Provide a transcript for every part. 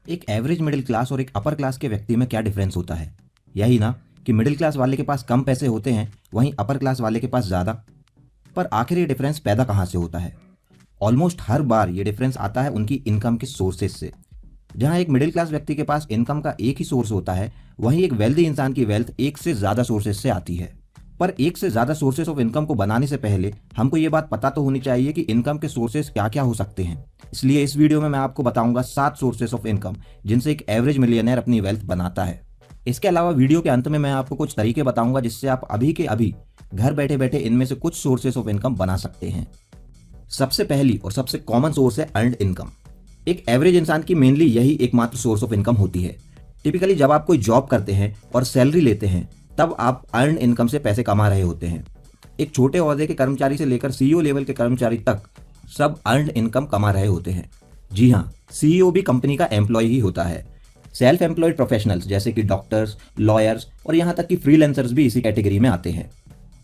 एक average middle class और एक अपर क्लास के व्यक्ति में क्या डिफरेंस होता है? यही ना कि मिडिल क्लास वाले के पास कम पैसे होते हैं, वहीं अपर क्लास वाले के पास ज़्यादा। पर आखिर ये डिफरेंस पैदा कहाँ से होता है? ऑलमोस्ट हर बार ये डिफरेंस आता है उनकी इनकम के सोर्सेज से। जहाँ एक मिडिल क्लास व्यक्ति के पास इनकम का एक ही सोर्स होता है, वहीं एक वेल्दी इंसान की वेल्थ एक से ज़्यादा सोर्सेज से आती है। पर एक से ज़्यादा सोर्सेज ऑफ इनकम को बनाने से पहले हमको ये बात पता तो होनी चाहिए कि इनकम के सोर्सेज क्या क्या हो सकते हैं। इसलिए इस वीडियो में मैं आपको बताऊंगा 7 सोर्सेज ऑफ इनकम जिनसे एक एवरेज मिलियनेयर अपनी वेल्थ बनाता है। इसके अलावा वीडियो के अंत में मैं आपको कुछ तरीके बताऊंगा जिससे आप अभी के अभी घर बैठे बैठे इनमें से कुछ सोर्सेज ऑफ इनकम बना सकते हैं। सबसे पहली और सबसे कॉमन सोर्स है अर्न्ड इनकम। एक एवरेज इंसान की मेनली यही एकमात्र सोर्स ऑफ इनकम होती है। टिपिकली जब आप कोई जॉब करते हैं और सैलरी लेते हैं तब आप अर्न इनकम से पैसे कमा रहे होते हैं। एक छोटे ओहदे के कर्मचारी से लेकर सीईओ लेवल के कर्मचारी तक सब अर्न इनकम कमा रहे होते हैं। जी हाँ, सीईओ भी कंपनी का एम्प्लॉय ही होता है। सेल्फ एम्प्लॉयड प्रोफेशनल्स जैसे कि डॉक्टर्स, लॉयर्स और यहाँ तक कि फ्रीलांसर्स भी इसी कैटेगरी में आते हैं।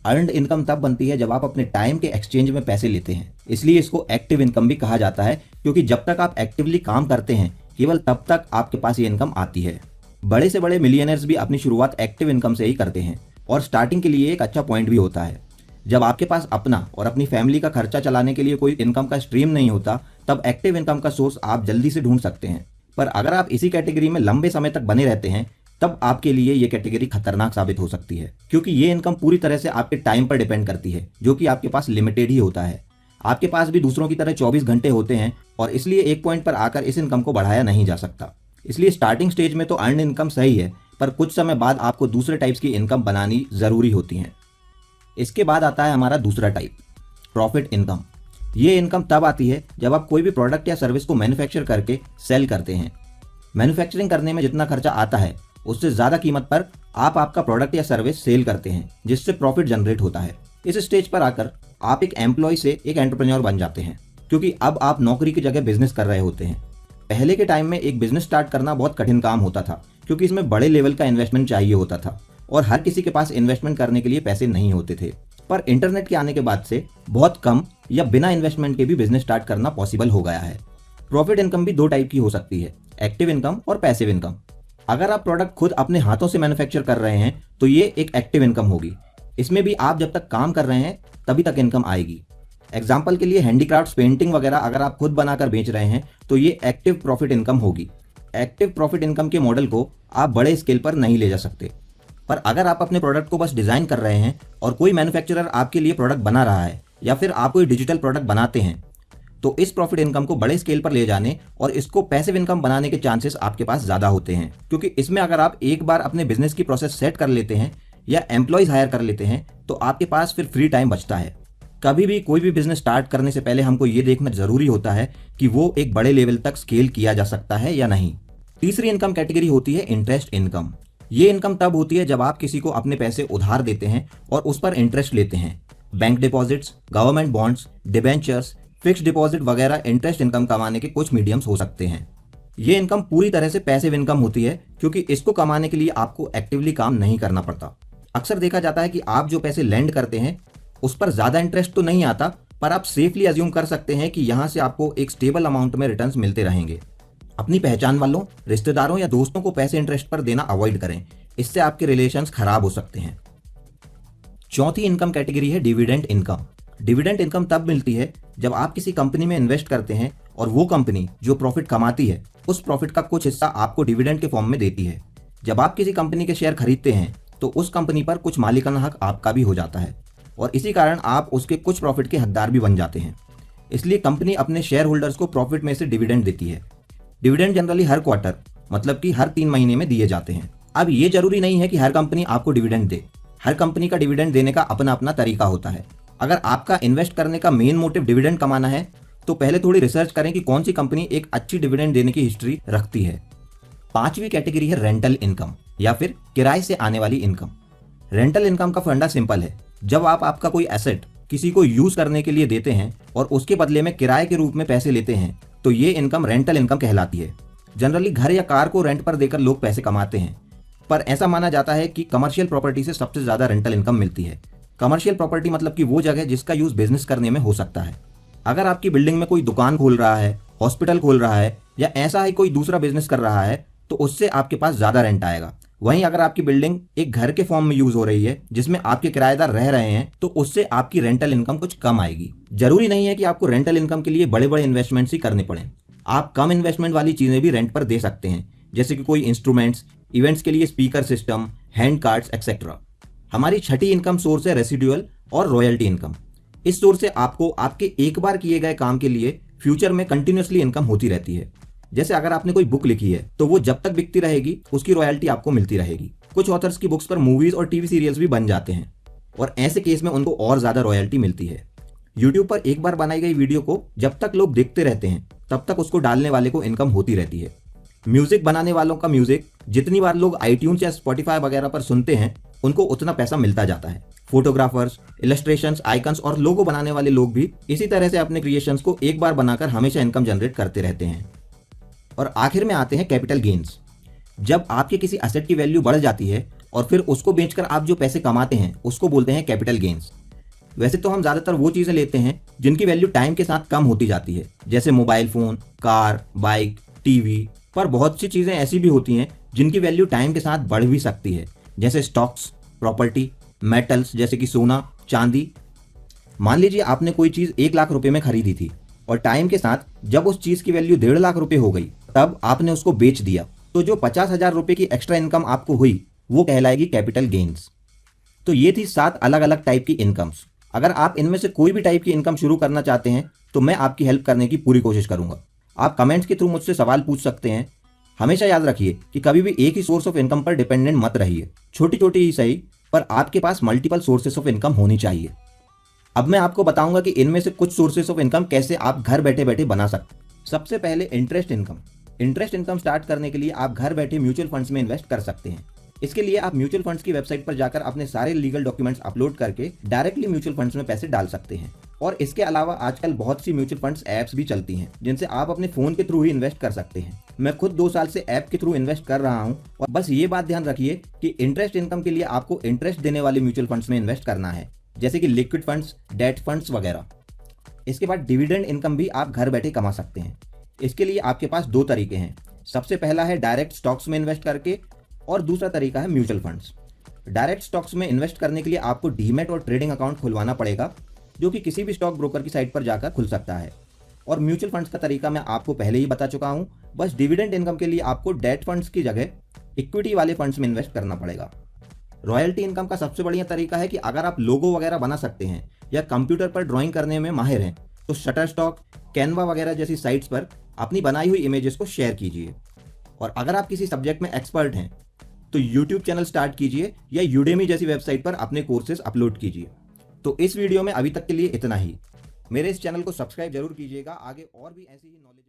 अर्नड इनकम तब बनती है जब आप अपने टाइम के एक्सचेंज में पैसे लेते हैं, इसलिए इसको एक्टिव इनकम भी कहा जाता है, क्योंकि जब तक आप एक्टिवली काम करते हैं केवल तब तक आपके पास ये इनकम आती है। बड़े से बड़े मिलियनर्स भी अपनी शुरुआत एक्टिव इनकम से ही करते हैं और स्टार्टिंग के लिए एक अच्छा पॉइंट भी होता है। जब आपके पास अपना और अपनी फैमिली का खर्चा चलाने के लिए कोई इनकम का स्ट्रीम नहीं होता तब एक्टिव इनकम का सोर्स आप जल्दी से ढूंढ सकते हैं। पर अगर आप इसी कैटेगरी में लंबे समय तक बने रहते हैं तब आपके लिए ये कैटेगरी खतरनाक साबित हो सकती है, क्योंकि ये इनकम पूरी तरह से आपके टाइम पर डिपेंड करती है, जो कि आपके पास लिमिटेड ही होता है। आपके पास भी दूसरों की तरह 24 घंटे होते हैं और इसलिए एक पॉइंट पर आकर इस इनकम को बढ़ाया नहीं जा सकता। इसलिए स्टार्टिंग स्टेज में तो अर्न इनकम सही है, पर कुछ समय बाद आपको दूसरे टाइप्स की इनकम बनानी जरूरी होती है। इसके बाद आता है हमारा दूसरा टाइप, प्रॉफिट इनकम। ये इनकम तब आती है जब आप कोई भी प्रोडक्ट या सर्विस को मैन्युफैक्चर करके सेल करते हैं। मैन्युफैक्चरिंग करने में जितना खर्चा आता है उससे ज़्यादा कीमत पर आप आपका प्रोडक्ट या सर्विस सेल करते हैं, जिससे प्रॉफिट जनरेट होता है। इस स्टेज पर आकर आप एक एम्प्लॉय से एक एंटरप्रेन्योर बन जाते हैं, क्योंकि अब आप नौकरी की जगह बिजनेस कर रहे होते हैं। पहले के टाइम में एक बिजनेस स्टार्ट करना बहुत कठिन काम होता था, क्योंकि इसमें बड़े लेवल का इन्वेस्टमेंट चाहिए होता था और हर किसी के पास इन्वेस्टमेंट करने के लिए पैसे नहीं होते थे। पर इंटरनेट के आने के बाद से बहुत कम या बिना इन्वेस्टमेंट के भी बिजनेस स्टार्ट करना पॉसिबल हो गया है। प्रॉफिट इनकम भी 2 टाइप की हो सकती है, एक्टिव इनकम और पैसिव इनकम। अगर आप प्रोडक्ट खुद अपने हाथों से मैन्युफैक्चर कर रहे हैं तो ये एक एक्टिव इनकम होगी। इसमें भी आप जब तक काम कर रहे हैं तभी तक इनकम आएगी। एग्जाम्पल के लिए हैंडीक्राफ्ट्स, पेंटिंग वगैरह अगर आप खुद बनाकर बेच रहे हैं तो ये एक्टिव प्रॉफिट इनकम होगी। एक्टिव प्रॉफिट इनकम के मॉडल को आप बड़े स्केल पर नहीं ले जा सकते, पर अगर आप अपने प्रोडक्ट को बस डिजाइन कर रहे हैं और कोई मैन्युफैक्चरर आपके लिए प्रोडक्ट बना रहा है या फिर आप कोई डिजिटल प्रोडक्ट बनाते हैं, तो इस प्रॉफिट इनकम को बड़े स्केल पर ले जाने और इसको पैसिव इनकम बनाने के चांसेस आपके पास ज़्यादा होते हैं, क्योंकि इसमें अगर आप एक बार अपने बिजनेस की प्रोसेस सेट कर लेते हैं या एम्प्लॉयज़ हायर कर लेते हैं तो आपके पास फिर फ्री टाइम बचता है। कभी भी कोई भी बिजनेस स्टार्ट करने से पहले हमको ये देखना जरूरी होता है कि वो एक बड़े लेवल तक स्केल किया जा सकता है या नहीं। तीसरी इनकम कैटेगरी होती है इंटरेस्ट इनकम। ये इनकम तब होती है जब आप किसी को अपने पैसे उधार देते हैं और उस पर इंटरेस्ट लेते हैं। Bank deposits, government bonds, debentures, fixed deposit वगैरह इंटरेस्ट इनकम कमाने के कुछ मीडियम्स हो सकते हैं। ये इनकम पूरी तरह से पैसिव इनकम होती है, क्योंकि इसको कमाने के लिए आपको एक्टिवली काम नहीं करना पड़ता। अक्सर देखा जाता है कि आप जो पैसे लेंड करते हैं उस पर ज़्यादा इंटरेस्ट तो नहीं आता, पर आप सेफली अज्यूम कर सकते हैं कि यहाँ से आपको एक स्टेबल अमाउंट में रिटर्न्स मिलते रहेंगे। अपनी पहचान वालों, रिश्तेदारों या दोस्तों को पैसे इंटरेस्ट पर देना अवॉइड करें, इससे आपके रिलेशंस खराब हो सकते हैं। चौथी इनकम कैटेगरी है डिविडेंड इनकम। डिविडेंड इनकम तब मिलती है जब आप किसी कंपनी में इन्वेस्ट करते हैं और वो कंपनी जो प्रॉफिट कमाती है उस प्रॉफिट का कुछ हिस्सा आपको डिविडेंड के फॉर्म में देती है। जब आप किसी कंपनी के शेयर खरीदते हैं तो उस कंपनी पर कुछ मालिकाना हक आपका भी हो जाता है और इसी कारण आप उसके कुछ प्रॉफिट के हकदार भी बन जाते हैं। इसलिए कंपनी अपने शेयर होल्डर्स को प्रॉफिट में से डिविडेंड देती है। डिविडेंड जनरली हर क्वार्टर, मतलब कि हर 3 महीने में दिए जाते हैं। अब ये जरूरी नहीं है कि हर कंपनी आपको डिविडेंड दे। हर कंपनी का डिविडेंड देने का अपना अपना तरीका होता है। अगर आपका इन्वेस्ट करने का मेन मोटिव डिविडेंड कमाना है तो पहले थोड़ी रिसर्च करें कि कौन सी कंपनी एक अच्छी डिविडेंड देने की हिस्ट्री रखती है। 5वीं कैटेगरी है रेंटल इनकम या फिर किराए से आने वाली इनकम। रेंटल इनकम का फंडा सिंपल है। जब आप आपका कोई एसेट किसी को यूज करने के लिए देते हैं और उसके बदले में किराए के रूप में पैसे लेते हैं तो ये इनकम रेंटल इनकम कहलाती है। जनरली घर या कार को रेंट पर देकर लोग पैसे कमाते हैं, पर ऐसा माना जाता है कि कमर्शियल प्रॉपर्टी से सबसे ज्यादा रेंटल इनकम मिलती है। कमर्शियल प्रॉपर्टी मतलब कि वो जगह जिसका यूज बिजनेस करने में हो सकता है। अगर आपकी बिल्डिंग में कोई दुकान खोल रहा है हॉस्पिटल खोल रहा है या ऐसा ही कोई दूसरा बिजनेस कर रहा है तो उससे आपके पास ज़्यादा रेंट आएगा। वहीं अगर आपकी बिल्डिंग एक घर के फॉर्म में यूज हो रही है जिसमें आपके किराएदार रह रहे हैं तो उससे आपकी रेंटल इनकम कुछ कम आएगी। जरूरी नहीं है कि आपको रेंटल इनकम के लिए बड़े बड़े इन्वेस्टमेंट्स ही करने पड़े, आप कम इन्वेस्टमेंट वाली चीज़ें भी रेंट पर दे सकते हैं, जैसे कि कोई इंस्ट्रूमेंट्स, इवेंट्स के लिए speaker system, hand cards etcetera. हमारी छठी इनकम सोर्स है रेसिडुअल और रॉयल्टी इनकम। इस सोर्स से आपको आपके एक बार किए गए काम के लिए फ्यूचर में कंटिन्यूसली इनकम होती रहती है। जैसे अगर आपने कोई बुक लिखी है तो वो जब तक बिकती रहेगी उसकी रॉयल्टी आपको मिलती रहेगी। कुछ ऑथर्स की बुक्स पर मूवीज और टीवी सीरियल्स भी बन जाते हैं और ऐसे केस में उनको और ज्यादा रॉयल्टी मिलती है। यूट्यूब पर एक बार बनाई गई वीडियो को जब तक लोग देखते रहते हैं तब तक उसको डालने वाले को इनकम होती रहती है। म्यूजिक बनाने वालों का म्यूजिक जितनी बार लोग आईट्यून्स या स्पॉटिफाई वगैरह पर सुनते हैं उनको उतना पैसा मिलता जाता है। फोटोग्राफर्स, इलस्ट्रेशंस, आइकन्स और लोगो बनाने वाले लोग भी इसी तरह से अपने क्रिएशंस को एक बार बनाकर हमेशा इनकम जनरेट करते रहते हैं। और आखिर में आते हैं कैपिटल गेन्स। जब आपके किसी एसेट की वैल्यू बढ़ जाती है और फिर उसको बेचकर आप जो पैसे कमाते हैं उसको बोलते हैं कैपिटल गेन्स। वैसे तो हम ज़्यादातर वो चीज़ें लेते हैं जिनकी वैल्यू टाइम के साथ कम होती जाती है, जैसे mobile phone, car, bike, TV. पर बहुत सी चीज़ें ऐसी भी होती हैं जिनकी वैल्यू टाइम के साथ बढ़ भी सकती है, जैसे स्टॉक्स, प्रॉपर्टी, मेटल्स जैसे कि सोना, चांदी। मान लीजिए आपने कोई चीज़ 1 लाख रुपए में खरीदी थी और टाइम के साथ जब उस चीज़ की वैल्यू 1.5 लाख रुपए हो गई तब आपने उसको बेच दिया, तो जो 50,000 रुपए की एक्स्ट्रा इनकम आपको हुई वो कहलाएगी कैपिटल गेन्स। तो ये थी 7 अलग अलग टाइप की इनकम्स। अगर आप इनमें से कोई भी टाइप की इनकम शुरू करना चाहते हैं तो मैं आपकी हेल्प करने की पूरी कोशिश करूंगा। आप कमेंट्स के थ्रू मुझसे सवाल पूछ सकते हैं। हमेशा याद रखिए कि कभी भी एक ही सोर्स ऑफ इनकम पर डिपेंडेंट मत रहिए। छोटी छोटी ही सही, पर आपके पास मल्टीपल सोर्सेस ऑफ इनकम होनी चाहिए। अब मैं आपको बताऊंगा कि इनमें से कुछ सोर्सेस ऑफ इनकम कैसे आप घर बैठे बैठे बना सकते हैं। सबसे पहले interest income. Interest income start करने के लिए आप घर बैठे म्यूचुअल फंड्स में इन्वेस्ट कर सकते हैं। इसके लिए आप म्यूचुअल फंड्स की वेबसाइट पर जाकर अपने सारे लीगल डॉक्यूमेंट्स अपलोड करके डायरेक्टली म्यूचुअल फंड्स में पैसे डाल सकते हैं। और इसके अलावा आजकल बहुत सी म्यूचुअल फंड्स ऐप्स भी चलती हैं जिनसे आप अपने फोन के थ्रू ही इन्वेस्ट कर सकते हैं। मैं खुद 2 साल से ऐप के थ्रू इन्वेस्ट कर रहा हूं। और बस ये बात ध्यान रखिए कि इंटरेस्ट इनकम के लिए आपको इंटरेस्ट देने वाले म्यूचुअल फंड्स में इन्वेस्ट करना है, जैसे कि लिक्विड फंड्स, डेट फंड्स वगैरह। इसके बाद डिविडेंड इनकम भी आप घर बैठे कमा सकते हैं। इसके लिए आपके पास 2 तरीके हैं। सबसे पहला है डायरेक्ट स्टॉक्स में इन्वेस्ट करके और दूसरा तरीका है म्यूचुअल फंड्स। डायरेक्ट स्टॉक्स में इन्वेस्ट करने के लिए आपको डीमैट और ट्रेडिंग अकाउंट खुलवाना पड़ेगा, जो कि किसी भी स्टॉक ब्रोकर की साइट पर जाकर खुल सकता है। और म्यूचुअल फंड्स का तरीका मैं आपको पहले ही बता चुका हूं। बस डिविडेंड इनकम के लिए आपको डेट फंड्स की जगह इक्विटी वाले फंड्स में इन्वेस्ट करना पड़ेगा। रॉयल्टी इनकम का सबसे बढ़िया तरीका है कि अगर आप लोगो वगैरह बना सकते हैं या कंप्यूटर पर ड्राइंग करने में माहिर हैं तो शटर स्टॉक, कैनवा वगैरह जैसी साइट्स पर अपनी बनाई हुई इमेजेस को शेयर कीजिए। और अगर आप किसी सब्जेक्ट में एक्सपर्ट हैं तो यूट्यूब चैनल स्टार्ट कीजिए या यूडेमी जैसी वेबसाइट पर अपने कोर्सेज अपलोड कीजिए। तो इस वीडियो में अभी तक के लिए इतना ही। मेरे इस चैनल को सब्सक्राइब जरूर कीजिएगा, आगे और भी ऐसी ही नॉलेज